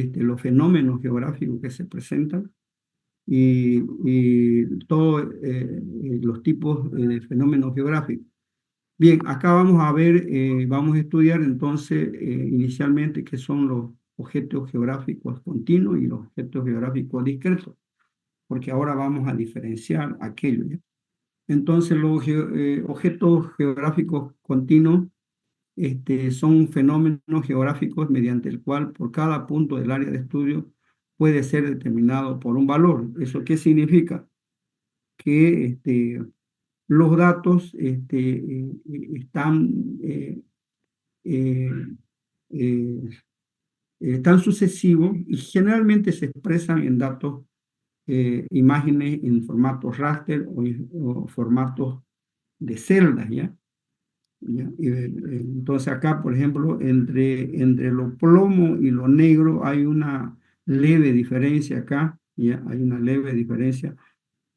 los fenómenos geográficos que se presentan y todos los tipos de fenómenos geográficos. Bien, acá vamos a ver, vamos a estudiar entonces inicialmente qué son los objetos geográficos continuos y los objetos geográficos discretos, porque ahora vamos a diferenciar aquello, ¿ya? Entonces, los objetos geográficos continuos son fenómenos geográficos mediante el cual por cada punto del área de estudio puede ser determinado por un valor. ¿Eso qué significa? Que los datos están, eh, eh, están sucesivos y generalmente se expresan en datos, imágenes en formatos raster o formatos de celdas, ¿ya? ¿Ya? Entonces acá, por ejemplo, entre lo plomo y lo negro hay una leve diferencia acá, ¿ya? Hay una leve diferencia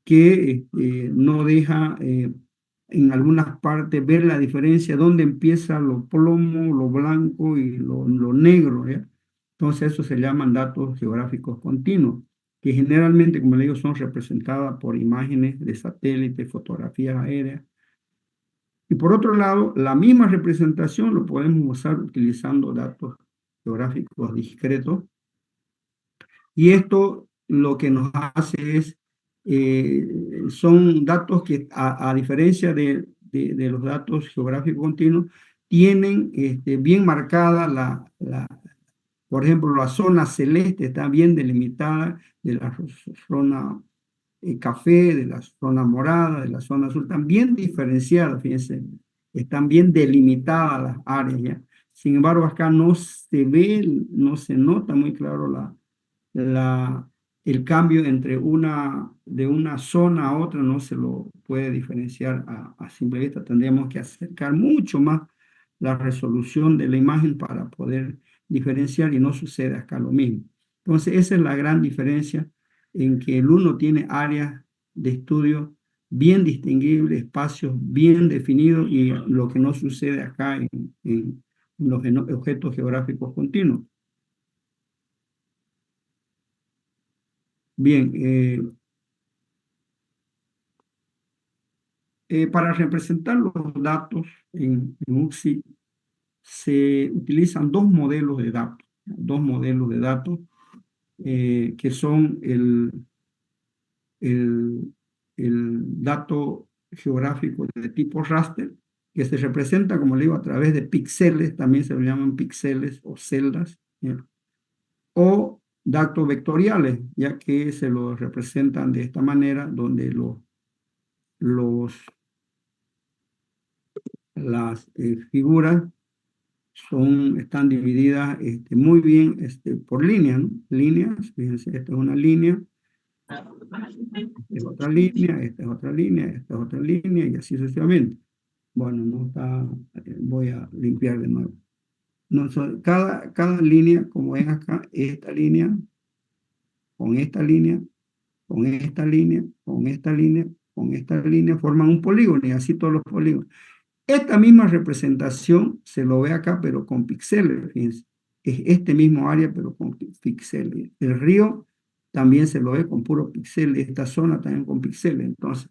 que no deja en algunas partes ver la diferencia dónde empieza lo plomo, lo blanco y lo negro, ¿ya? Entonces eso se llaman datos geográficos continuos, que generalmente, como le digo, son representadas por imágenes de satélite, fotografías aéreas. Y por otro lado, la misma representación lo podemos usar utilizando datos geográficos discretos. Y esto lo que nos hace es, son datos que a diferencia de los datos geográficos continuos, tienen bien marcada por ejemplo, la zona celeste está bien delimitada de la zona café, de la zona morada, de la zona azul, están bien diferenciadas, fíjense, están bien delimitadas las áreas, ¿ya? Sin embargo, acá no se ve, no se nota muy claro el cambio entre de una zona a otra, no se lo puede diferenciar a simple vista. Tendríamos que acercar mucho más la resolución de la imagen para poder diferenciar y no sucede acá lo mismo. Entonces, esa es la gran diferencia en que el uno tiene áreas de estudio bien distinguibles, espacios bien definidos y lo que no sucede acá en los objetos geográficos continuos. Bien, para representar los datos en UCSI se utilizan dos modelos de datos que son el, el dato geográfico de tipo raster, que se representa, como le digo, a través de píxeles, también se le llaman píxeles o celdas, ¿ya? O datos vectoriales, ya que se los representan de esta manera, donde los, las figuras están divididas muy bien por líneas, ¿no? Líneas, fíjense, esta es una línea, esta es otra línea, esta es otra línea, esta es otra línea, y así sucesivamente. Bueno, no está, voy a limpiar de nuevo. No, cada línea, como ven acá, esta línea, con esta línea, con esta línea, con esta línea, con esta línea, forman un polígono, y así todos los polígonos. Esta misma representación se lo ve acá, pero con píxeles, fíjense. Es este mismo área, pero con píxeles. El río también se lo ve con puro píxeles, esta zona también con píxeles. Entonces,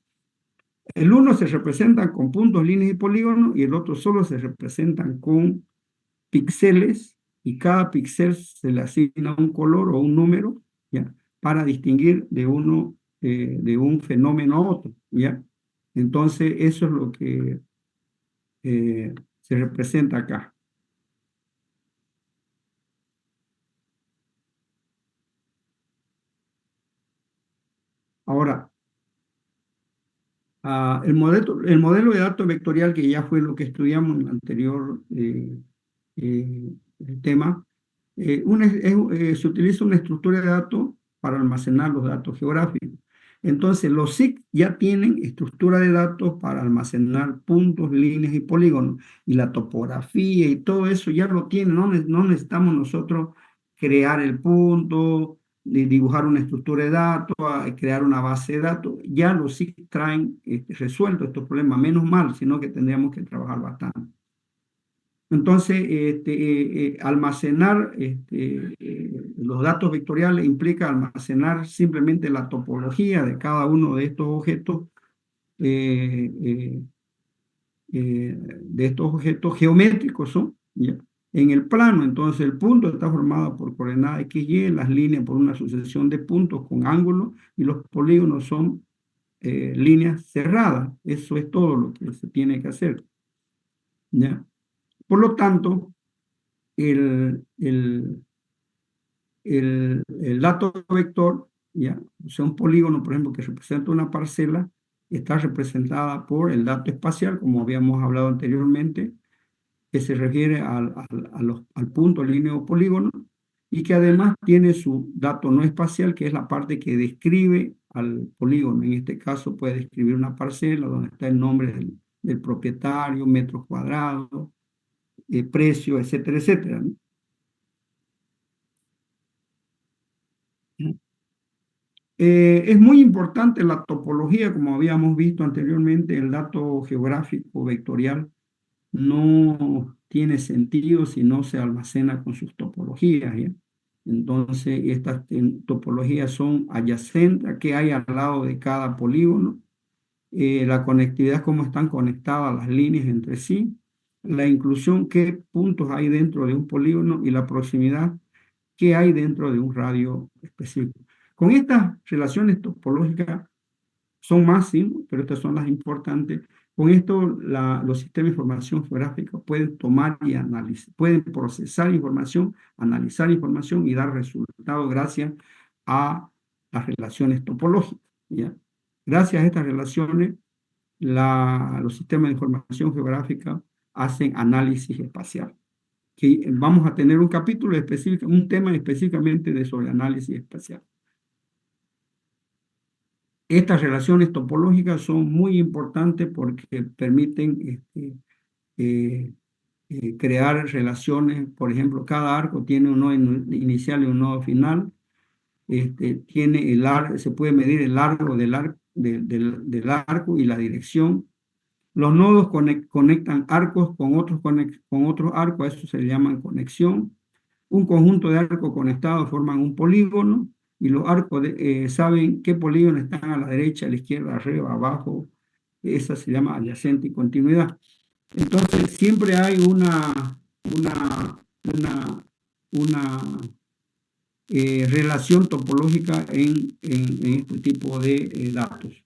el uno se representa con puntos, líneas y polígonos, y el otro solo se representan con píxeles, y cada píxel se le asigna un color o un número, ¿ya? Para distinguir de un fenómeno a otro, ¿ya? Entonces, eso es lo que se representa acá. Ahora, el modelo de datos vectorial, que ya fue lo que estudiamos en el anterior eh, tema, se utiliza una estructura de datos para almacenar los datos geográficos. Entonces, los SIC ya tienen estructura de datos para almacenar puntos, líneas y polígonos, y la topografía y todo eso ya lo tienen, no necesitamos nosotros crear el punto, de dibujar una estructura de datos, a crear una base de datos. Ya los SIC traen resueltos estos problemas, menos mal, sino que tendríamos que trabajar bastante. Entonces, almacenar los datos vectoriales implica almacenar simplemente la topología de cada uno de estos objetos, eh, eh, geométricos, ¿son? ¿Ya? En el plano, entonces el punto está formado por coordenadas X, Y, las líneas por una sucesión de puntos con ángulos y los polígonos son líneas cerradas. Eso es todo lo que se tiene que hacer, ¿ya? Por lo tanto, el dato vector, ¿ya? O sea, un polígono, por ejemplo, que representa una parcela, está representada por el dato espacial, como habíamos hablado anteriormente, que se refiere al punto, línea o polígono, y que además tiene su dato no espacial, que es la parte que describe al polígono. En este caso puede describir una parcela donde está el nombre del propietario, metros cuadrados, precio, etcétera, etcétera, ¿no? Es muy importante la topología, como habíamos visto anteriormente, el dato geográfico vectorial no tiene sentido si no se almacena con sus topologías, ¿ya? Entonces, estas topologías son adyacentes a qué hay al lado de cada polígono, la conectividad, cómo están conectadas las líneas entre sí, la inclusión, qué puntos hay dentro de un polígono y la proximidad que hay dentro de un radio específico. Con estas relaciones topológicas son más, sí, pero estas son las importantes. Con esto, los sistemas de información geográfica pueden tomar y analizar, pueden procesar información, analizar información y dar resultados gracias a las relaciones topológicas, ¿ya? Gracias a estas relaciones, los sistemas de información geográfica hacen análisis espacial. Que vamos a tener un capítulo específico, un tema específicamente de sobre análisis espacial. Estas relaciones topológicas son muy importantes porque permiten eh, crear relaciones. Por ejemplo, cada arco tiene un nodo inicial y un nodo final. Tiene se puede medir el largo del arco y la dirección. Los nodos conectan arcos con otros arcos, a eso se le llama conexión. Un conjunto de arcos conectados forman un polígono y los arcos saben qué polígonos están a la derecha, a la izquierda, arriba, abajo. Esa se llama adyacente y continuidad. Entonces, siempre hay una relación topológica en este tipo de datos.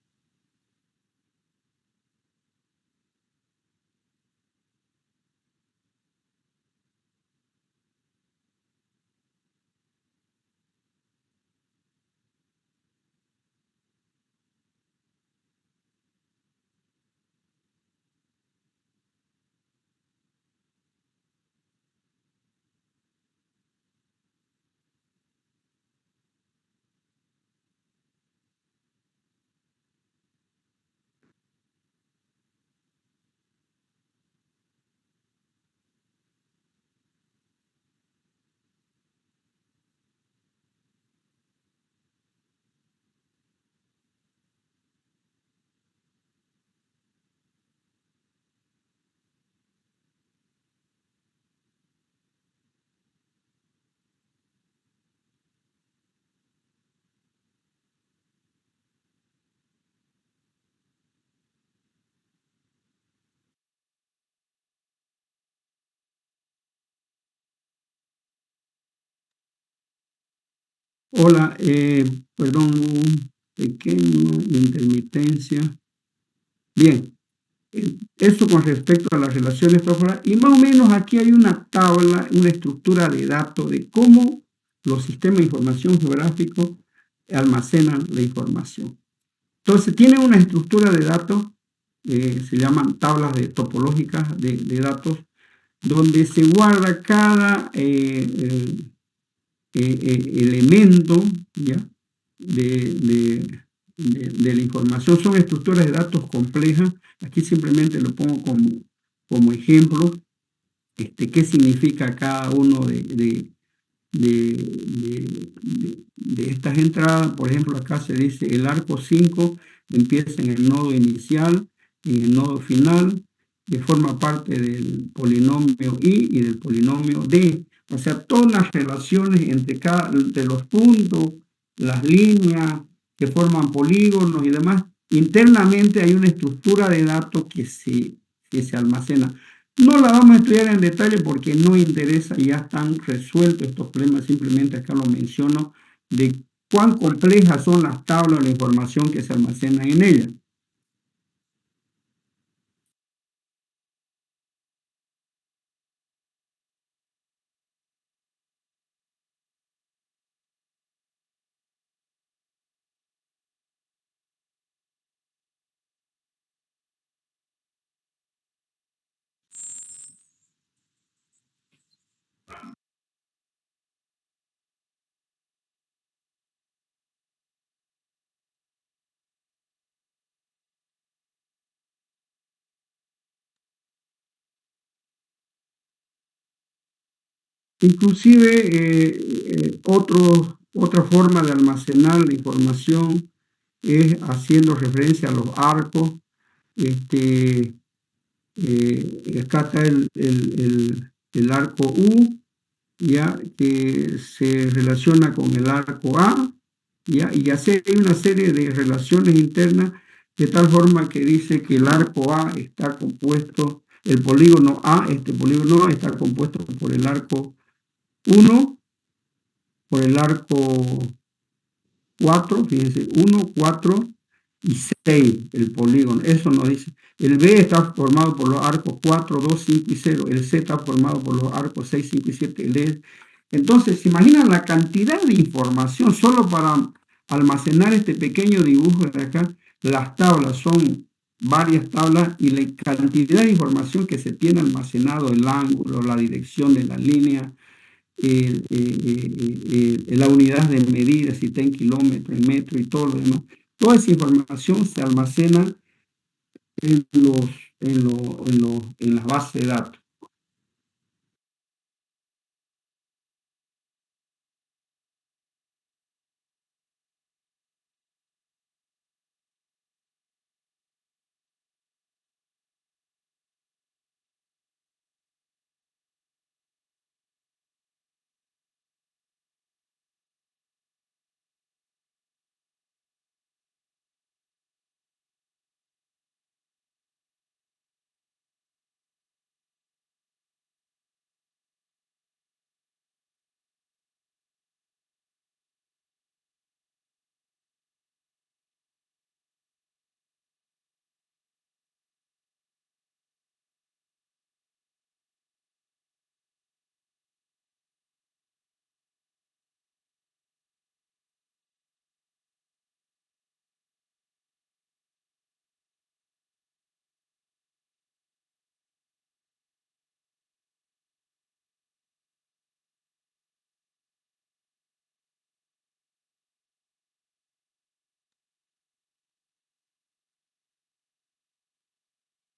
Hola, perdón, un pequeño intermitencia. Bien, eso con respecto a las relaciones topológicas. Y más o menos aquí hay una tabla, una estructura de datos de cómo los sistemas de información geográficos almacenan la información. Entonces, tiene una estructura de datos, se llaman tablas topológicas de datos, donde se guarda cada elemento, ¿ya? De la información. Son estructuras de datos complejas. Aquí simplemente lo pongo como ejemplo. ¿Qué significa cada uno de estas entradas? Por ejemplo, acá se dice el arco 5 empieza en el nodo inicial, en el nodo final, que forma parte del polinomio I y del polinomio D. O sea, todas las relaciones entre los puntos, las líneas que forman polígonos y demás, internamente hay una estructura de datos que se almacena. No la vamos a estudiar en detalle porque no interesa, ya están resueltos estos problemas, simplemente acá lo menciono, de cuán complejas son las tablas o la información que se almacena en ellas. Inclusive, otra forma de almacenar la información es haciendo referencia a los arcos. Acá está el arco U, ya, que se relaciona con el arco A, ya, y así hay una serie de relaciones internas, de tal forma que dice que el arco A está compuesto, el polígono A, este polígono A está compuesto por el arco 1, por el arco 4, fíjense, 1, 4 y 6, el polígono. Eso nos dice. El B está formado por los arcos 4, 2, 5 y 0. El C está formado por los arcos 6, 5 y 7. El D. Entonces, ¿se imaginan la cantidad de información solo para almacenar este pequeño dibujo de acá? Las tablas son varias tablas y la cantidad de información que se tiene almacenado, el ángulo, la dirección de la línea, la unidad de medida, si está en kilómetro, en metro y todo lo demás. Toda esa información se almacena en, en las bases de datos.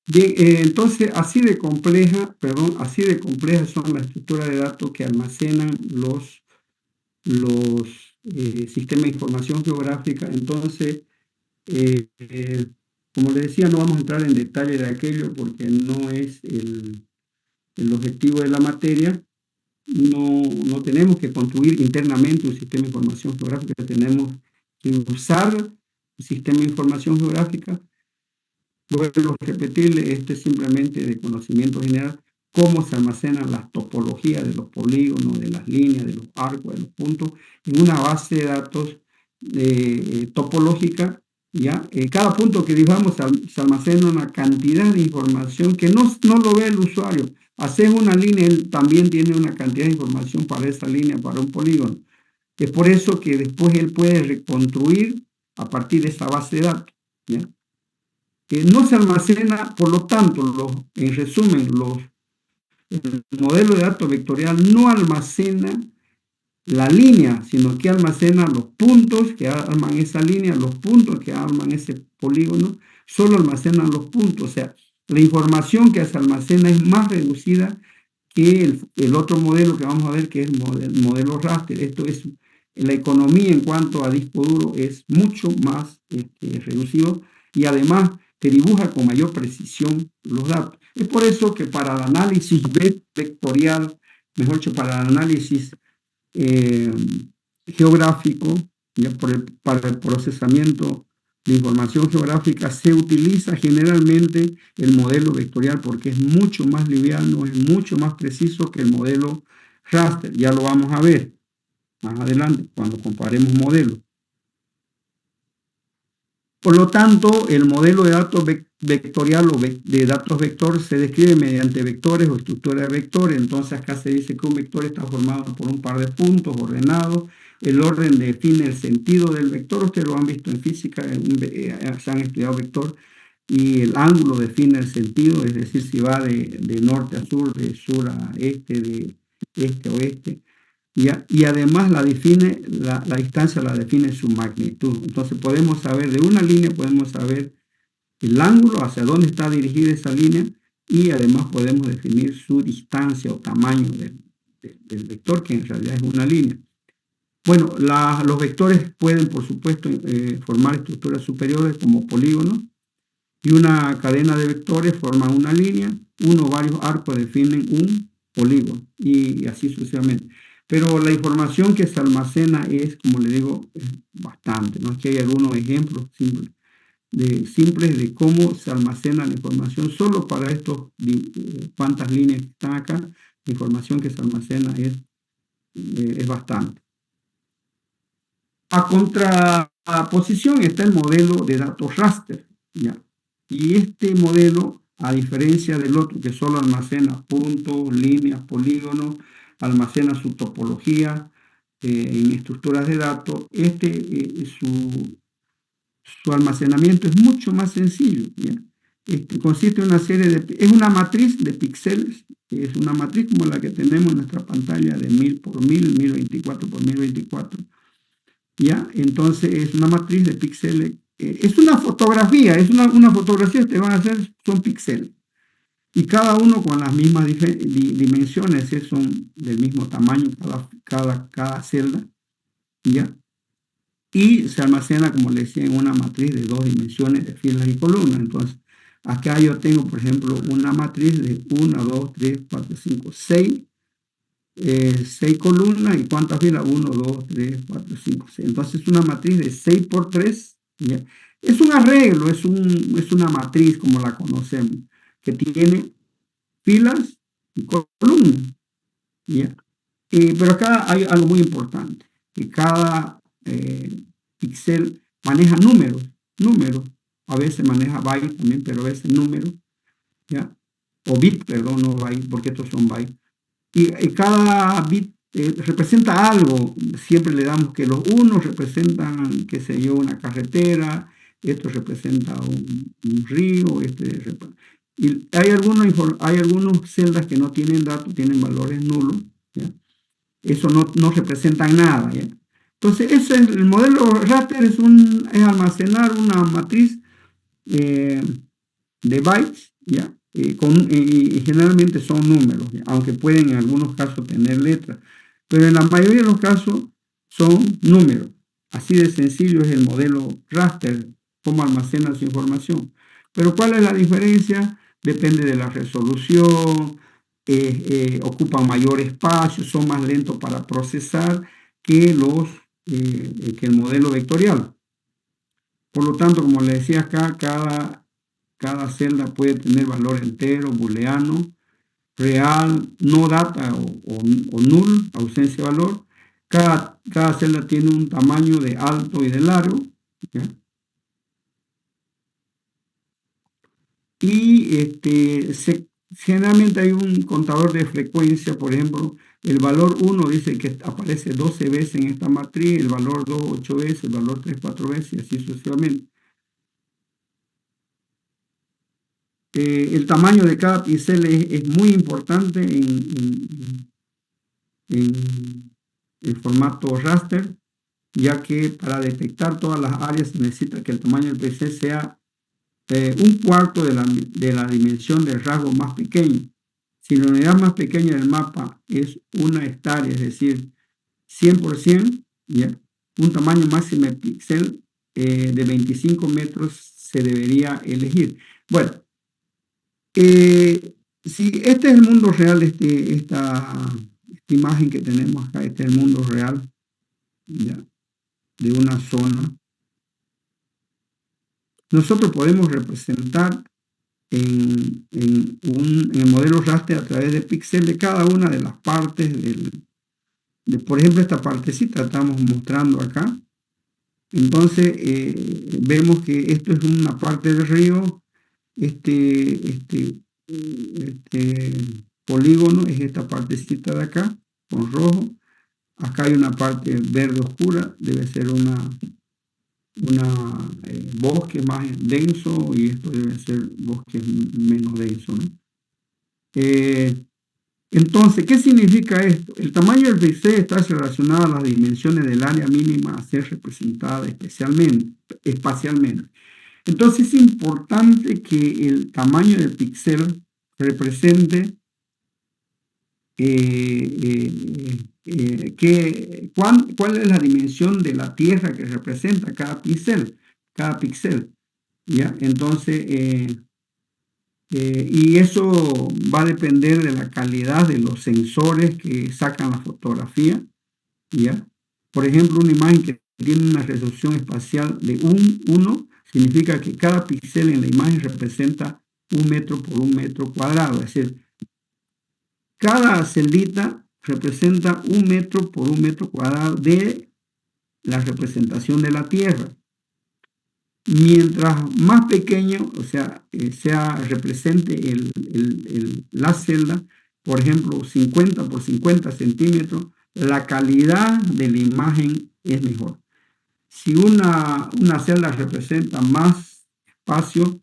Bien, entonces así de complejas son las estructuras de datos que almacenan los sistemas de información geográfica. Entonces, como le decía, no vamos a entrar en detalle de aquello porque no es el objetivo de la materia. No tenemos que construir internamente un sistema de información geográfica, tenemos que usar el sistema de información geográfica. Vuelvo a repetirle, este es simplemente de conocimiento general, cómo se almacenan las topologías de los polígonos, de las líneas, de los arcos, de los puntos, en una base de datos topológica. ¿Ya? Cada punto que dibujamos se almacena una cantidad de información que no lo ve el usuario. Hacer una línea, él también tiene una cantidad de información para esa línea, para un polígono. Es por eso que después él puede reconstruir a partir de esa base de datos. ¿Ya? No se almacena, por lo tanto, en resumen, el modelo de datos vectorial no almacena la línea, sino que almacena los puntos que arman esa línea, los puntos que arman ese polígono, solo almacenan los puntos. O sea, la información que se almacena es más reducida que el otro modelo que vamos a ver, que es el modelo raster. Esto es, la economía en cuanto a disco duro es mucho más reducido, y además te dibuja con mayor precisión los datos. Es por eso que para el análisis vectorial, mejor dicho, para el análisis geográfico, ya para el procesamiento de información geográfica, se utiliza generalmente el modelo vectorial porque es mucho más liviano, es mucho más preciso que el modelo raster. Ya lo vamos a ver más adelante cuando comparemos modelos. Por lo tanto, el modelo de datos vectorial o de datos vector se describe mediante vectores o estructura de vectores. Entonces acá se dice que un vector está formado por un par de puntos ordenados. El orden define el sentido del vector. Ustedes lo han visto en física, se han estudiado vector. Y el ángulo define el sentido, es decir, si va de norte a sur, de sur a este, de este a oeste. Y además la distancia la define su magnitud. Entonces podemos saber de una línea, podemos saber el ángulo, hacia dónde está dirigida esa línea, y además podemos definir su distancia o tamaño del vector, que en realidad es una línea. Bueno, los vectores pueden, por supuesto, formar estructuras superiores como polígonos, y una cadena de vectores forma una línea, uno o varios arcos definen un polígono, y así sucesivamente. Pero la información que se almacena es, como le digo, bastante, ¿no? Aquí hay algunos ejemplos simples de cómo se almacena la información. Solo para estos cuantas líneas que están acá, la información que se almacena es bastante. A contraposición está el modelo de datos raster, ¿ya? Y este modelo, a diferencia del otro que solo almacena puntos, líneas, polígonos, almacena su topología en estructuras de datos, su almacenamiento es mucho más sencillo, ¿ya? Consiste en una serie es una matriz de píxeles, es una matriz como la que tenemos en nuestra pantalla de 1000 por 1000, 1024 por 1024, ¿ya? Entonces es una matriz de píxeles, es una fotografía, una fotografía que van a hacer, son píxeles. Y cada uno con las mismas dimensiones, son del mismo tamaño cada celda, ¿ya? Y se almacena, como le decía, en una matriz de 2 dimensiones de filas y columnas. Entonces, acá yo tengo, por ejemplo, una matriz de 1, 2, 3, 4, 5, 6, 6 columnas. ¿Y cuántas filas? 1, 2, 3, 4, 5, 6. Entonces, es una matriz de 6 por 3, ¿ya? Es un arreglo, es una matriz como la conocemos, que tiene filas y columnas, ¿ya? Pero acá hay algo muy importante, que cada píxel maneja números, a veces maneja bytes también, pero a veces números, ¿ya? O bit, perdón, no byte, porque estos son bytes. Y cada bit representa algo. Siempre le damos que los unos representan, qué sé yo, una carretera, esto representa un río, y hay algunos celdas que no tienen datos, tienen valores nulos, ¿ya? Eso no representa nada, ¿ya? Entonces, el modelo raster es almacenar una matriz de bytes, ¿ya? Y generalmente son números, ¿ya? Aunque pueden en algunos casos tener letras, pero en la mayoría de los casos son números. Así de sencillo es el modelo raster, cómo almacena su información. Pero ¿cuál es la diferencia? Depende de la resolución, ocupan mayor espacio, son más lentos para procesar que el modelo vectorial. Por lo tanto, como les decía acá, cada celda puede tener valor entero, booleano, real, no data o null, ausencia de valor. Cada celda tiene un tamaño de alto y de largo, ¿ya? Y generalmente hay un contador de frecuencia. Por ejemplo, el valor 1 dice que aparece 12 veces en esta matriz, el valor 2 8 veces, el valor 3 4 veces, y así sucesivamente. El tamaño de cada píxel es muy importante en el formato raster, ya que para detectar todas las áreas se necesita que el tamaño del píxel sea un cuarto de la dimensión del rasgo más pequeño. Si la unidad más pequeña del mapa es una hectárea, es decir, 100%, ¿ya? Un tamaño máximo de píxel de 25 metros se debería elegir. Bueno, si este es el mundo real, esta imagen que tenemos acá, este es el mundo real, ¿ya?, de una zona, nosotros podemos representar en el modelo raster a través de píxeles de cada una de las partes por ejemplo, esta partecita estamos mostrando acá. Entonces, vemos que esto es una parte del río, este polígono es esta partecita de acá, con rojo. Acá hay una parte verde oscura, debe ser una bosque más denso, y esto debe ser bosque menos denso, ¿no? Entonces, ¿qué significa esto? El tamaño del píxel está relacionado a las dimensiones del área mínima a ser representada espacialmente. Entonces, es importante que el tamaño del píxel represente cuál es la dimensión de la Tierra que representa cada píxel, ¿ya? Entonces, y eso va a depender de la calidad de los sensores que sacan la fotografía, ¿ya? Por ejemplo, una imagen que tiene una resolución espacial de 1 significa que cada píxel en la imagen representa 1 metro por 1 metro cuadrado, es decir, cada celdita representa 1 metro por 1 metro cuadrado de la representación de la Tierra. Mientras más pequeño, o sea, represente la celda, por ejemplo, 50 por 50 centímetros, la calidad de la imagen es mejor. Si una celda representa más espacio,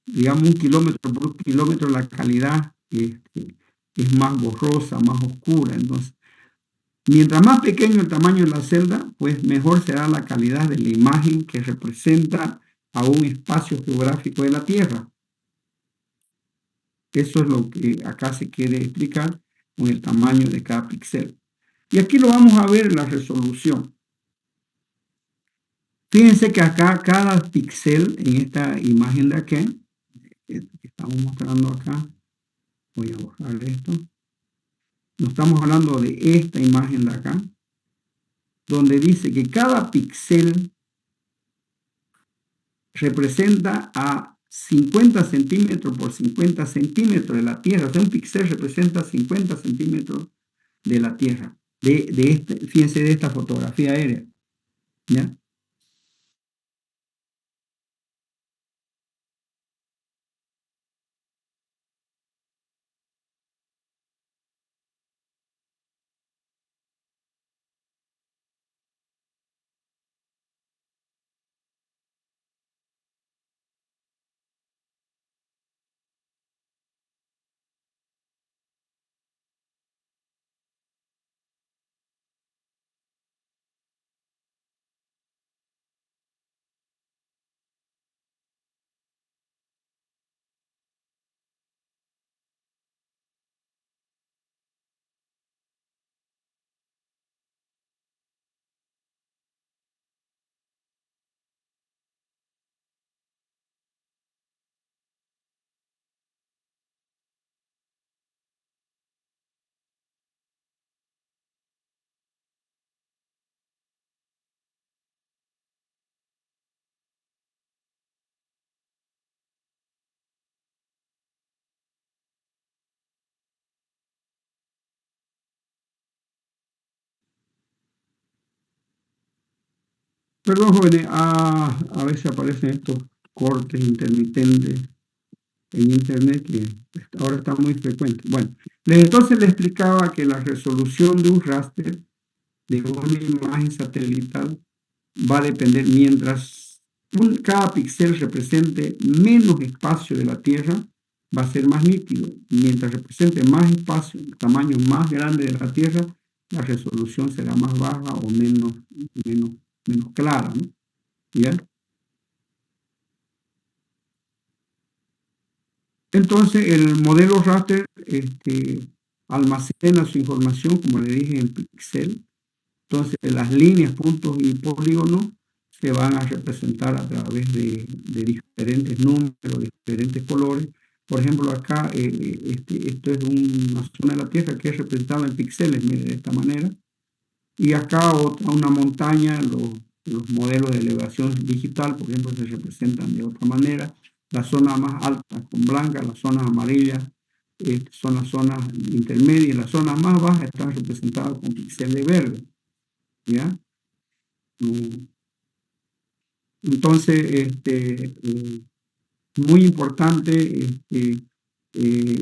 digamos 1 kilómetro por 1 kilómetro, la calidad es más borrosa, más oscura. Entonces, mientras más pequeño el tamaño de la celda, pues mejor será la calidad de la imagen que representa a un espacio geográfico de la Tierra. Eso es lo que acá se quiere explicar con el tamaño de cada píxel. Y aquí lo vamos a ver en la resolución. Fíjense que acá cada píxel en esta imagen de aquí, que estamos mostrando acá, voy a borrar esto. Nos estamos hablando de esta imagen de acá, donde dice que cada píxel representa a 50 centímetros por 50 centímetros de la Tierra. O sea, un píxel representa 50 centímetros de la Tierra. Fíjense de esta fotografía aérea, ¿ya? Perdón, jóvenes, a veces aparecen estos cortes intermitentes en internet que ahora está muy frecuente. Bueno, entonces le explicaba que la resolución de un raster, de una imagen satelital, va a depender mientras cada píxel represente menos espacio de la Tierra, va a ser más nítido. Mientras represente más espacio, tamaño más grande de la Tierra, la resolución será más baja o menos clara, ¿no? ¿Ya? Entonces, el modelo raster almacena su información, como le dije, en píxel. Entonces, las líneas, puntos y polígonos se van a representar a través de diferentes números, diferentes colores. Por ejemplo, acá esto es una zona de la Tierra que es representada en píxeles, mire, de esta manera. Y acá una montaña, los modelos de elevación digital, por ejemplo, se representan de otra manera. Las zonas más altas con blanca, las zonas amarillas son las zonas intermedias, las zonas más bajas están representadas con píxeles verde. ¿Ya? Entonces, muy importante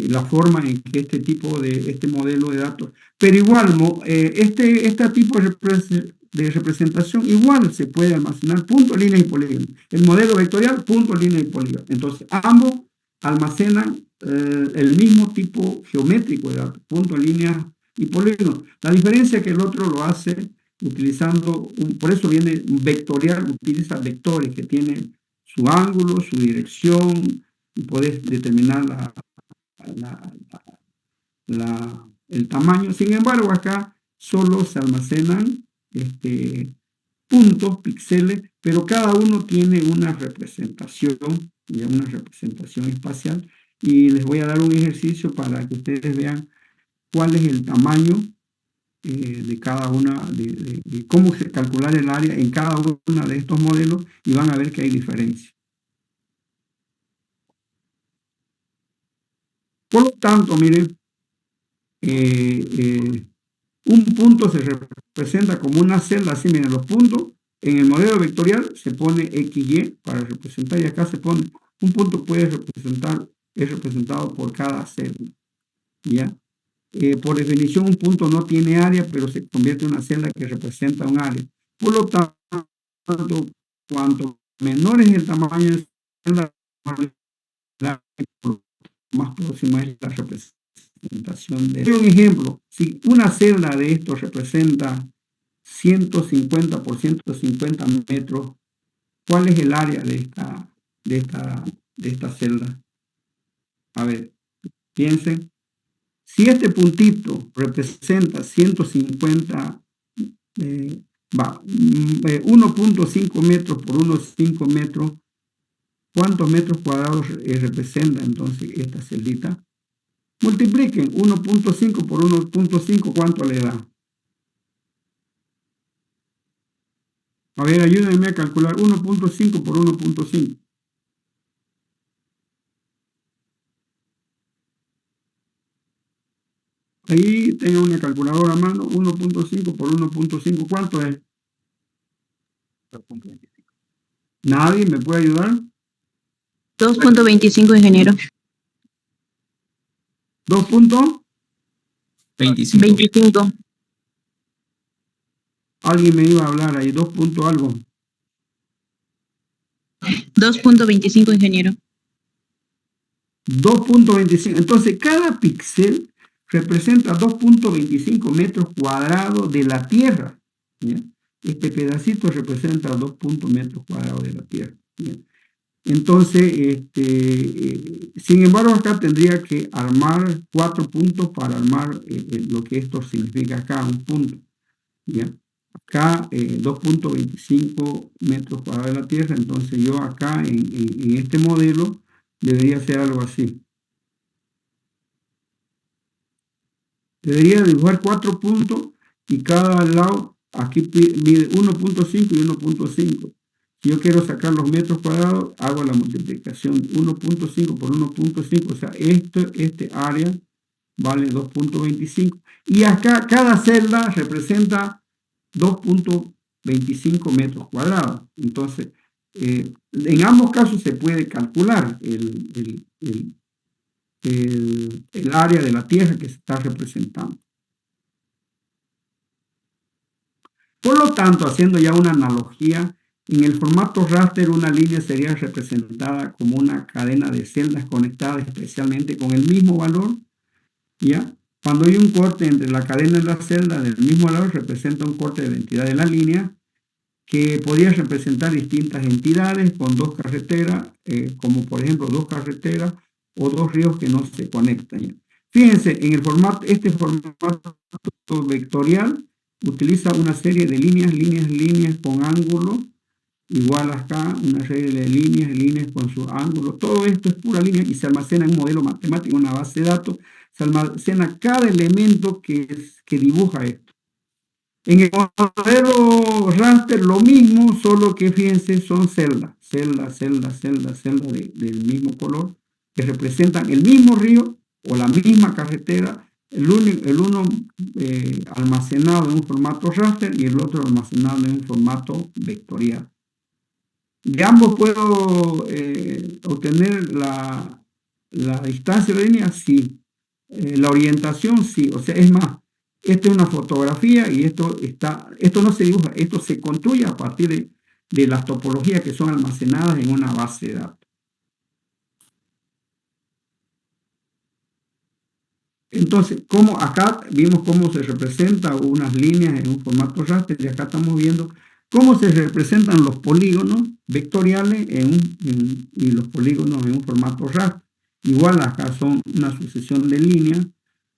la forma en que este modelo de datos, pero igual, este tipo de representación igual se puede almacenar puntos, líneas y polígonos. El modelo vectorial, puntos, líneas y polígonos. Entonces, ambos almacenan el mismo tipo geométrico de datos, puntos, líneas y polígonos. La diferencia es que el otro lo hace utilizando, por eso viene vectorial, utiliza vectores que tienen su ángulo, su dirección, y puedes determinar el tamaño. Sin embargo, acá solo se almacenan puntos, píxeles, pero cada uno tiene una representación espacial. Y les voy a dar un ejercicio para que ustedes vean cuál es el tamaño de cada una, de cómo calcular el área en cada uno de estos modelos, y van a ver que hay diferencia. Por lo tanto, miren, un punto se representa como una celda, así miren, los puntos en el modelo vectorial se pone XY para representar, y acá se pone, un punto es representado por cada celda, ¿ya? Por definición, un punto no tiene área, pero se convierte en una celda que representa un área. Por lo tanto, cuanto menor es el tamaño de la celda, más próxima es la representación de... Un ejemplo, si una celda de esto representa 150 por 150 metros, ¿cuál es el área de esta celda? A ver, piensen. Si este puntito representa 150, 1.5 metros por 1.5 metros, ¿cuántos metros cuadrados representa entonces esta celdita? Multipliquen 1.5 por 1.5, ¿cuánto le da? A ver, ayúdenme a calcular 1.5 por 1.5. Ahí tengo una calculadora a mano, 1.5 por 1.5, ¿cuánto es? 2.25. ¿Nadie me puede ayudar? 2.25, ingeniero. 2.25. Alguien me iba a hablar ahí, 2 punto algo. 2.25, ingeniero. 2.25. Entonces, cada píxel representa 2.25 metros cuadrados de la Tierra. ¿Ya? Este pedacito representa 2 metros cuadrados de la Tierra. ¿Ya? Entonces, sin embargo, acá tendría que armar 4 puntos para armar lo que esto significa acá, un punto. ¿Ya? Acá 2.25 metros cuadrados de la Tierra, entonces yo acá en este modelo debería ser algo así. Debería dibujar 4 puntos y cada lado aquí mide 1.5 y 1.5. Si yo quiero sacar los metros cuadrados, hago la multiplicación 1.5 por 1.5, o sea, este área vale 2.25. Y acá cada celda representa 2.25 metros cuadrados. Entonces, en ambos casos se puede calcular el área de la Tierra que se está representando. Por lo tanto, haciendo ya una analogía, en el formato raster una línea sería representada como una cadena de celdas conectadas especialmente con el mismo valor, ¿ya? Cuando hay un corte entre la cadena y la celda del mismo valor, representa un corte de la entidad de la línea, que podría representar distintas entidades con 2 carreteras, como por ejemplo 2 carreteras o 2 ríos que no se conectan. ¿Ya? Fíjense, en este formato vectorial utiliza una serie de líneas con ángulo igual acá una serie de líneas con sus ángulos. Todo esto es pura línea y se almacena en un modelo matemático, una base de datos. Se almacena cada elemento que dibuja esto. En el modelo raster lo mismo, solo que fíjense, son celdas del mismo color, que representan el mismo río o la misma carretera, el uno almacenado en un formato raster y el otro almacenado en un formato vectorial. De ambos puedo obtener la distancia de la línea, sí. La orientación, sí. O sea, es más, esta es una fotografía y esto no se dibuja, esto se construye a partir de las topologías que son almacenadas en una base de datos. Entonces, acá vimos cómo se representan unas líneas en un formato raster y acá estamos viendo cómo se representan los polígonos vectoriales y los polígonos en un formato raster. Igual acá son una sucesión de líneas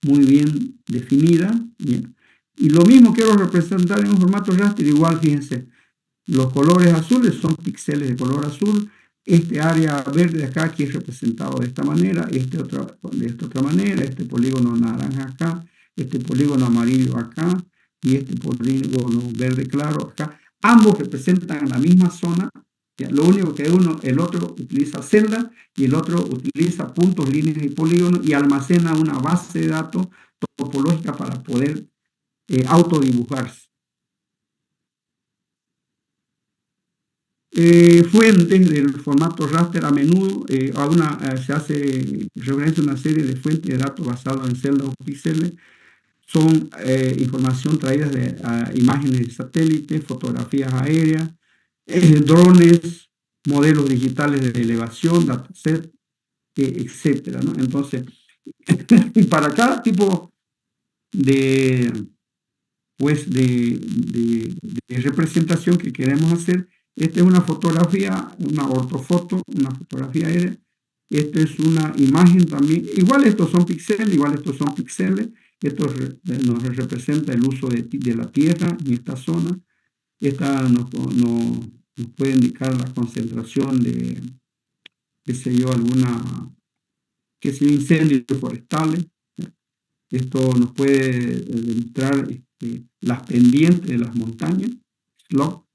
muy bien definida. Bien. Y lo mismo quiero representar en un formato raster, igual fíjense, los colores azules son píxeles de color azul. Este área verde de acá aquí es representado de esta manera, de esta otra manera, este polígono naranja acá, este polígono amarillo acá y este polígono verde claro acá. Ambos representan la misma zona. Lo único que el otro utiliza celdas y el otro utiliza puntos, líneas y polígonos y almacena una base de datos topológica para poder autodibujarse. Fuentes del formato raster a menudo se hace referencia a una serie de fuentes de datos basadas en celdas o píxeles. Son información traídas de imágenes de satélite, fotografías aéreas, drones, modelos digitales de elevación, dataset, etcétera, ¿no? Entonces, para cada tipo de representación que queremos hacer, esta es una fotografía, una ortofoto, una fotografía aérea. Esta es una imagen también. Igual estos son píxeles, Esto nos representa el uso de la Tierra en esta zona. Esta nos puede indicar la concentración de, incendios forestales. Esto nos puede demostrar las pendientes de las montañas, slope.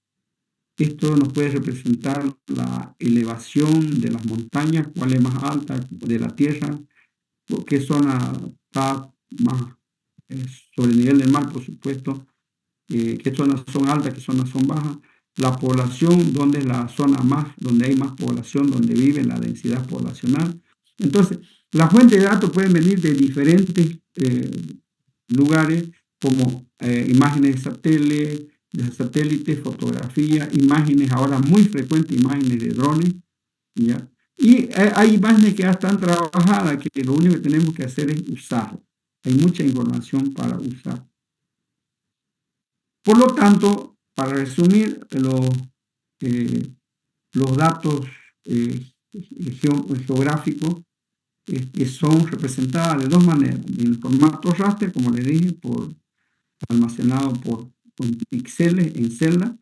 Esto nos puede representar la elevación de las montañas, cuál es más alta de la tierra, qué zona está más sobre el nivel del mar, por supuesto, qué zonas son altas, qué zonas son bajas, la población, dónde es la zona donde hay más población, donde vive la densidad poblacional. Entonces, las fuentes de datos pueden venir de diferentes lugares, como imágenes de satélite, fotografía, imágenes, ahora muy frecuentes, imágenes de drones, ¿ya? Y hay imágenes que ya están trabajadas, que lo único que tenemos que hacer es usar. Hay mucha información para usar. Por lo tanto, para resumir, los datos geográficos son representados de dos maneras: en formato raster, como les dije, almacenado con píxeles en celda,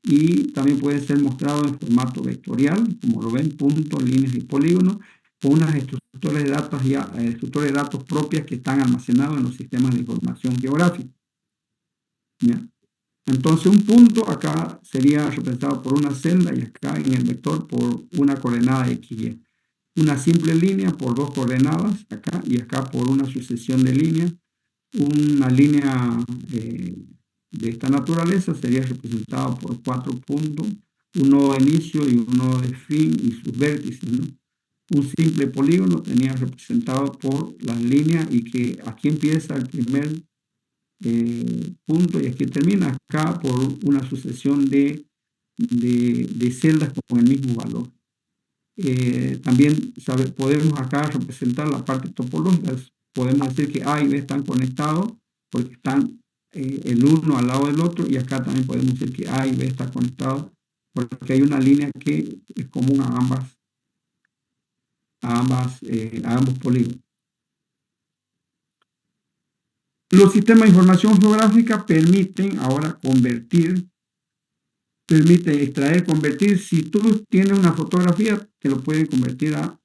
y también puede ser mostrado en formato vectorial, como lo ven, puntos, líneas y polígonos, con unas estructuras de datos propias que están almacenados en los sistemas de información geográfica. ¿Ya? Entonces, un punto acá sería representado por una celda y acá en el vector por una coordenada x, y. Una simple línea por dos coordenadas acá y acá por una sucesión de líneas. Una línea de esta naturaleza sería representada por 4 puntos, un nodo de inicio y un nodo de fin y sus vértices, ¿no? Un simple polígono tenía representado por las líneas y que aquí empieza el primer punto y aquí termina, acá por una sucesión de celdas con el mismo valor. También podemos acá representar la parte topológica. Podemos decir que A y B están conectados porque están el uno al lado del otro, y acá también podemos decir que A y B están conectados porque hay una línea que es común a ambos polígonos. Los sistemas de información geográfica permiten ahora convertir permite extraer, convertir. Si tú tienes una fotografía, te lo puede convertir a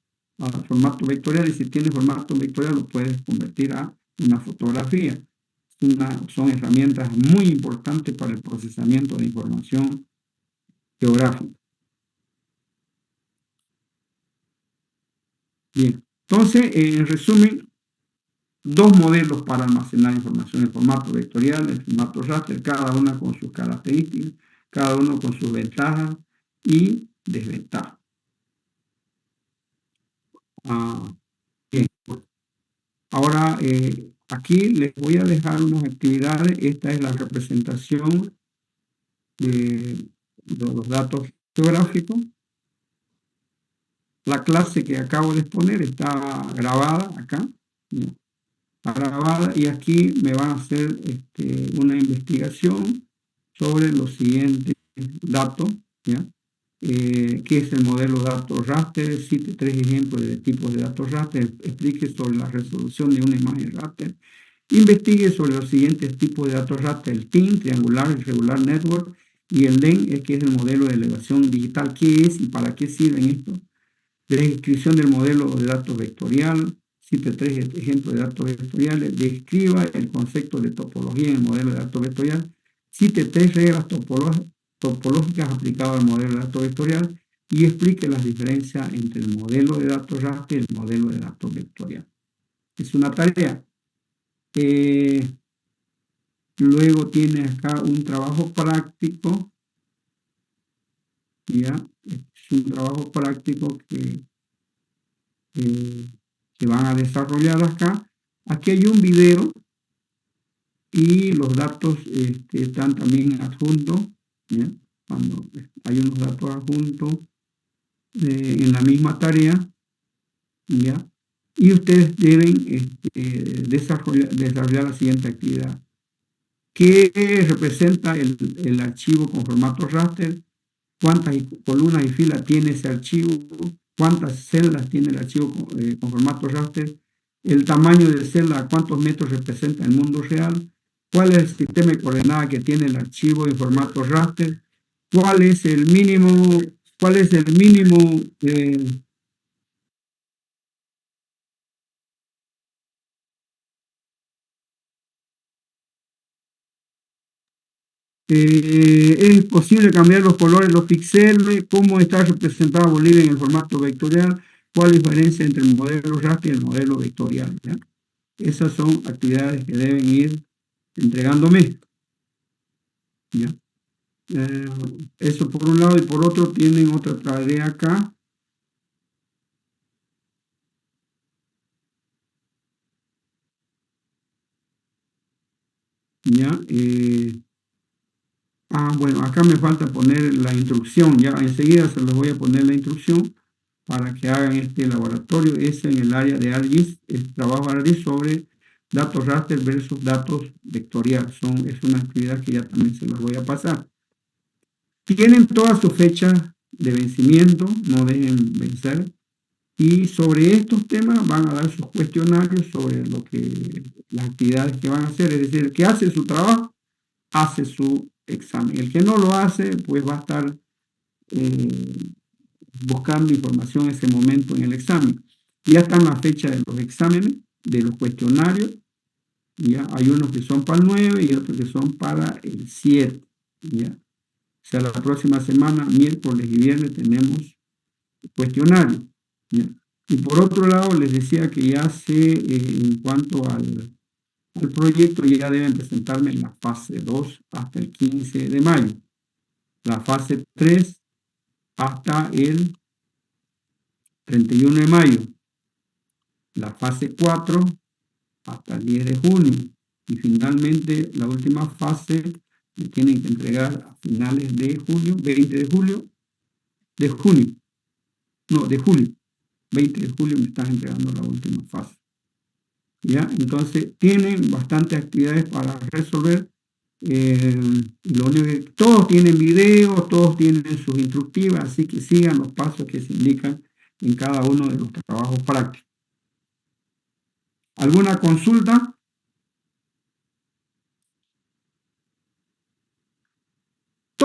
formato vectorial, y si tienes formato vectorial, lo puedes convertir a una fotografía. Son herramientas muy importantes para el procesamiento de información geográfica. Bien, entonces, en resumen, dos modelos para almacenar información: el formato vectorial, el formato raster, cada una con sus características, cada uno con sus ventajas y desventajas. Bien. Ahora, aquí les voy a dejar unas actividades. Esta es la representación de los datos geográficos. La clase que acabo de exponer está grabada acá, ¿ya? Está grabada, y aquí me van a hacer una investigación sobre los siguientes datos, ¿ya? ¿Qué es el modelo de datos raster? Cite 3 ejemplos de tipos de datos raster. Explique sobre la resolución de una imagen raster. Investigue sobre los siguientes tipos de datos raster: el TIN, triangular, irregular, network, y el LEN, que es el modelo de elevación digital. ¿Qué es y para qué sirven estos? Descripción del modelo de datos vectorial. Cite 3 ejemplos de datos vectoriales. Describa el concepto de topología en el modelo de datos vectorial. Cite 3 reglas topológicas aplicadas al modelo de datos vectorial, y explique las diferencias entre el modelo de datos raster y el modelo de datos vectorial. Es una tarea. Luego tiene acá un trabajo práctico. Ya, es un trabajo práctico que van a desarrollar acá. Aquí hay un video y los datos están también adjuntos, ¿ya? Cuando hay unos datos adjuntos en la misma tarea, ¿ya? Y ustedes deben desarrollar la siguiente actividad. ¿Qué representa el archivo con formato raster? ¿Cuántas columnas y filas tiene ese archivo? ¿Cuántas celdas tiene el archivo con formato raster? El tamaño de celda, ¿cuántos metros representa el mundo real? ¿Cuál es el sistema de coordenadas que tiene el archivo en formato raster? ¿Cuál es el mínimo? ¿Cuál es el mínimo? ¿Es posible cambiar los colores, los píxeles? ¿Cómo está representada Bolivia en el formato vectorial? ¿Cuál es la diferencia entre el modelo raster y el modelo vectorial? ¿Ya? Esas son actividades que deben ir entregándome, ¿ya? Eso por un lado, y por otro tienen otra tarea acá. ¿Ya? Bueno, acá me falta poner la instrucción. Ya enseguida se les voy a poner la instrucción para que hagan este laboratorio. Es en el área de ARGIS, el trabajo ARGIS sobre datos raster versus datos vectorial. Es una actividad que ya también se las voy a pasar. Tienen todas sus fechas de vencimiento, no dejen vencer. Y sobre estos temas van a dar sus cuestionarios sobre las actividades que van a hacer. Es decir, el que hace su trabajo, hace su examen. El que no lo hace, pues va a estar buscando información en ese momento en el examen. Ya están las fechas de los exámenes, de los cuestionarios. Ya hay unos que son para el 9 y otros que son para el 7. ¿Ya? O sea, la próxima semana, miércoles y viernes, tenemos cuestionarios. ¿Ya? Y por otro lado, les decía que ya en cuanto al proyecto, ya deben presentarme en la fase 2 hasta el 15 de mayo. La fase 3 hasta el 31 de mayo. La fase 4 hasta el 10 de junio. Y finalmente, la última fase me tienen que entregar a finales de julio, 20 de julio, de junio. No, de julio. 20 de julio me están entregando la última fase. ¿Ya? Entonces, tienen bastantes actividades para resolver. Lo único que todos tienen videos, todos tienen sus instructivas, así que sigan los pasos que se indican en cada uno de los trabajos prácticos. ¿Alguna consulta?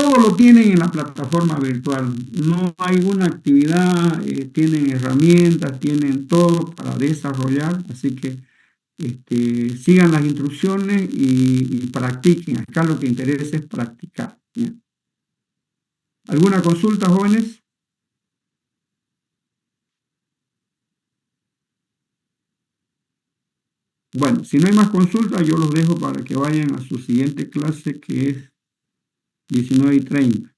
todo lo tienen en la plataforma virtual. No hay una actividad, tienen herramientas, tienen todo para desarrollar, así que sigan las instrucciones y practiquen. Acá lo que interesa es practicar. ¿Bien? ¿Alguna consulta, jóvenes? Bueno, si no hay más consultas, yo los dejo para que vayan a su siguiente clase, que es 19:30.